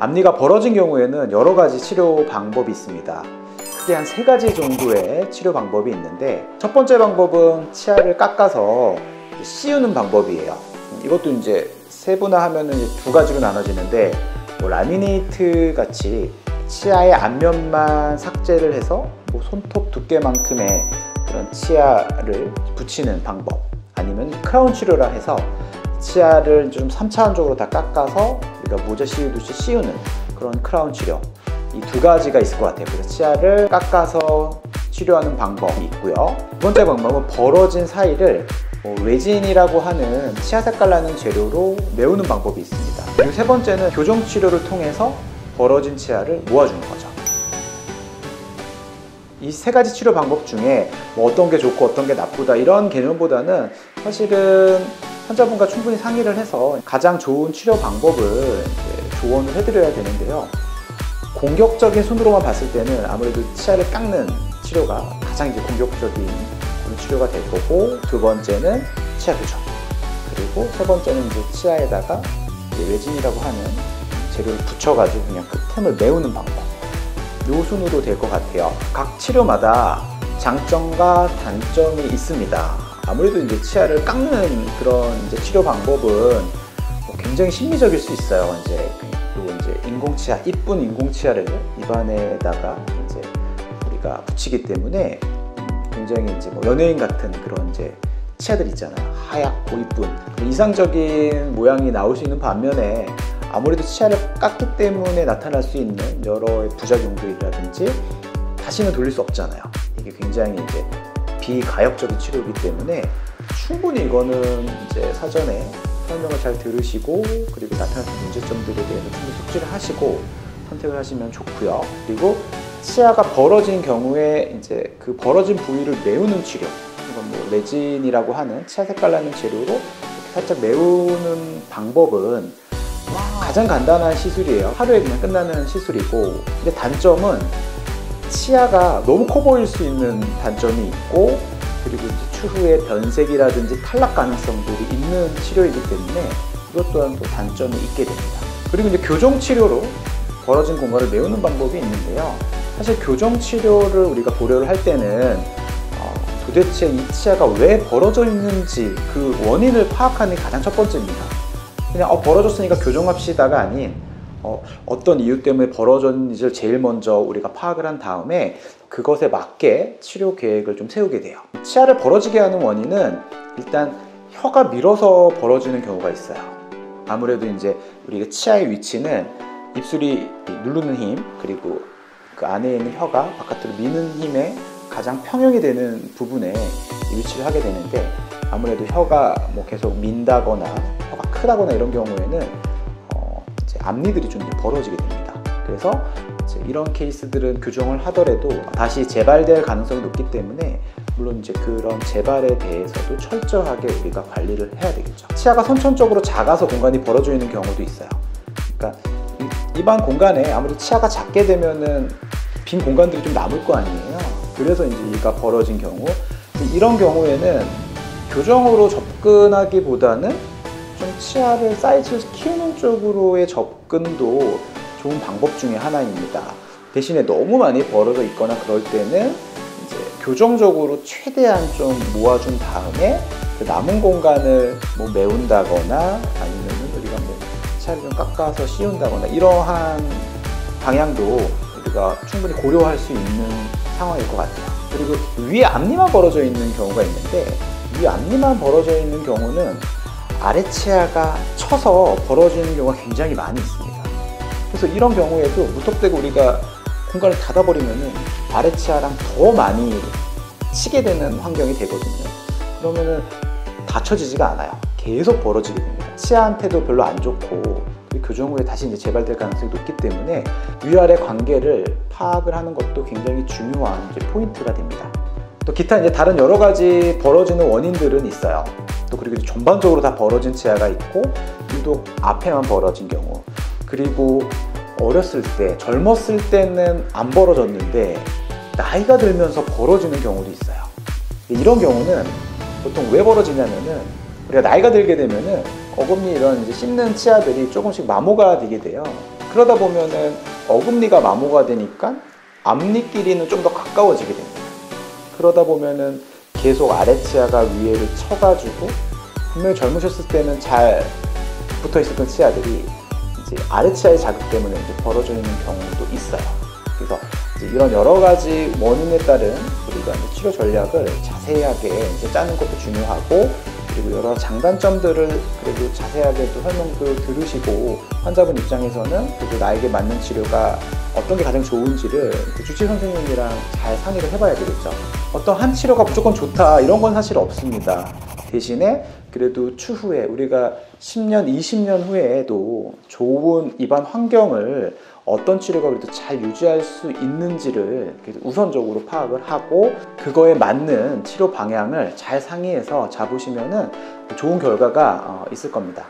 앞니가 벌어진 경우에는 여러 가지 치료 방법이 있습니다. 크게 한 3가지 정도의 치료 방법이 있는데, 첫 번째 방법은 치아를 깎아서 씌우는 방법이에요. 이것도 이제 세분화하면 2가지로 나눠지는데, 라미네이트 같이 치아의 앞면만 삭제를 해서 손톱 두께만큼의 그런 치아를 붙이는 방법, 아니면 크라운 치료라 해서 치아를 좀 3차원적으로 다 깎아서 우리가 모자 씌우듯이 씌우는 그런 크라운 치료, 이 2가지가 있을 것 같아요. 그래서 치아를 깎아서 치료하는 방법이 있고요. 두 번째 방법은 벌어진 사이를 레진이라고 하는 치아 색깔 나는 재료로 메우는 방법이 있습니다. 그리고 세 번째는 교정 치료를 통해서 벌어진 치아를 모아주는 거죠. 이 3가지 치료 방법 중에 어떤 게 좋고 어떤 게 나쁘다 이런 개념보다는 사실은 환자분과 충분히 상의를 해서 가장 좋은 치료 방법을 조언을 해드려야 되는데요. 공격적인 순으로만 봤을 때는 아무래도 치아를 깎는 치료가 가장 공격적인 그런 치료가 될 거고, 두 번째는 치아 교정, 그리고 세 번째는 치아에다가 레진이라고 하는 재료를 붙여가지고 그냥 그 틈을 메우는 방법, 요 순으로 될 것 같아요. 각 치료마다 장점과 단점이 있습니다. 아무래도 이제 치아를 깎는 그런 치료 방법은 굉장히 심리적일 수 있어요. 이제 인공치아, 이쁜 인공치아를 입안에다가 이제 우리가 붙이기 때문에 굉장히 연예인 같은 그런 치아들 있잖아요. 하얗고 이쁜 이상적인 모양이 나올 수 있는 반면에, 아무래도 치아를 깎기 때문에 나타날 수 있는 여러 부작용들이라든지 다시는 돌릴 수 없잖아요. 이게 굉장히 비가역적인 치료이기 때문에 충분히 이거는 사전에 설명을 잘 들으시고, 그리고 나타나는 문제점들에 대해서 충분히 숙지를 하시고 선택을 하시면 좋고요. 그리고 치아가 벌어진 경우에 그 벌어진 부위를 메우는 치료, 이건 레진이라고 하는 치아 색깔 나는 재료로 살짝 메우는 방법은 가장 간단한 시술이에요. 하루에 그냥 끝나는 시술이고, 근데 단점은 치아가 너무 커 보일 수 있는 단점이 있고, 그리고 추후에 변색이라든지 탈락 가능성들이 있는 치료이기 때문에 이것 또한 또 단점이 있게 됩니다. 그리고 교정 치료로 벌어진 공간을 메우는 방법이 있는데요. 사실 교정 치료를 우리가 고려를 할 때는 도대체 이 치아가 왜 벌어져 있는지 그 원인을 파악하는 게 가장 첫 번째입니다. 그냥 벌어졌으니까 교정합시다가 아닌, 어떤 이유 때문에 벌어졌는지를 제일 먼저 우리가 파악을 한 다음에 그것에 맞게 치료 계획을 좀 세우게 돼요. 치아를 벌어지게 하는 원인은 일단 혀가 밀어서 벌어지는 경우가 있어요. 아무래도 우리가 치아의 위치는 입술이 누르는 힘, 그리고 그 안에 있는 혀가 바깥으로 미는 힘에 가장 평형이 되는 부분에 위치를 하게 되는데, 아무래도 혀가 계속 민다거나 혀가 크다거나 이런 경우에는 앞니들이 좀 벌어지게 됩니다. 그래서 이런 케이스들은 교정을 하더라도 다시 재발될 가능성이 높기 때문에, 물론 그런 재발에 대해서도 철저하게 우리가 관리를 해야 되겠죠. 치아가 선천적으로 작아서 공간이 벌어져 있는 경우도 있어요. 그러니까 입안 공간에 아무래도 치아가 작게 되면은 빈 공간들이 좀 남을 거 아니에요. 그래서 얘가 벌어진 경우, 이런 경우에는 교정으로 접근하기보다는 좀 치아를 사이즈를 키우는 쪽으로의 접근도 좋은 방법 중에 하나입니다. 대신에 너무 많이 벌어져 있거나 그럴 때는 교정적으로 최대한 좀 모아준 다음에 그 남은 공간을 메운다거나, 아니면 우리가 치아를 좀 깎아서 씌운다거나, 이러한 방향도 우리가 충분히 고려할 수 있는 상황일 것 같아요. 그리고 위에 앞니만 벌어져 있는 경우가 있는데, 위 앞니만 벌어져 있는 경우는 아래 치아가 쳐서 벌어지는 경우가 굉장히 많이 있습니다. 그래서 이런 경우에도 무턱대고 우리가 공간을 닫아버리면은 아래 치아랑 더 많이 치게 되는 환경이 되거든요. 그러면은 닫혀지지가 않아요. 계속 벌어지게 됩니다. 치아한테도 별로 안 좋고, 교정 후에 다시 재발될 가능성이 높기 때문에 위아래 관계를 파악을 하는 것도 굉장히 중요한 포인트가 됩니다. 또 기타 다른 여러 가지 벌어지는 원인들은 있어요. 또 그리고 전반적으로 다 벌어진 치아가 있고, 유독 앞에만 벌어진 경우, 그리고 어렸을 때, 젊었을 때는 안 벌어졌는데 나이가 들면서 벌어지는 경우도 있어요. 이런 경우는 보통 왜 벌어지냐면은, 우리가 나이가 들게 되면은 어금니 이런 씹는 치아들이 조금씩 마모가 되게 돼요. 그러다 보면은 어금니가 마모가 되니까 앞니끼리는 좀 더 가까워지게 됩니다. 그러다 보면은 계속 아래치아가 위에를 쳐가지고 분명히 젊으셨을 때는 잘 붙어 있었던 치아들이 이제 아래치아의 자극 때문에 이제 벌어져 있는 경우도 있어요. 그래서 이제 이런 여러 가지 원인에 따른 우리가 이제 치료 전략을 자세하게 이제 짜는 것도 중요하고, 그리고 여러 장단점들을 그래도 자세하게 또 설명도 들으시고, 환자분 입장에서는 그래도 나에게 맞는 치료가 어떤 게 가장 좋은지를 주치 선생님이랑 잘 상의를 해봐야 되겠죠. 어떤 한 치료가 무조건 좋다 이런 건 사실 없습니다. 대신에 그래도 추후에 우리가 10년, 20년 후에도 좋은 입안 환경을 어떤 치료가 그래도 잘 유지할 수 있는지를 우선적으로 파악을 하고, 그거에 맞는 치료 방향을 잘 상의해서 잡으시면은 좋은 결과가 있을 겁니다.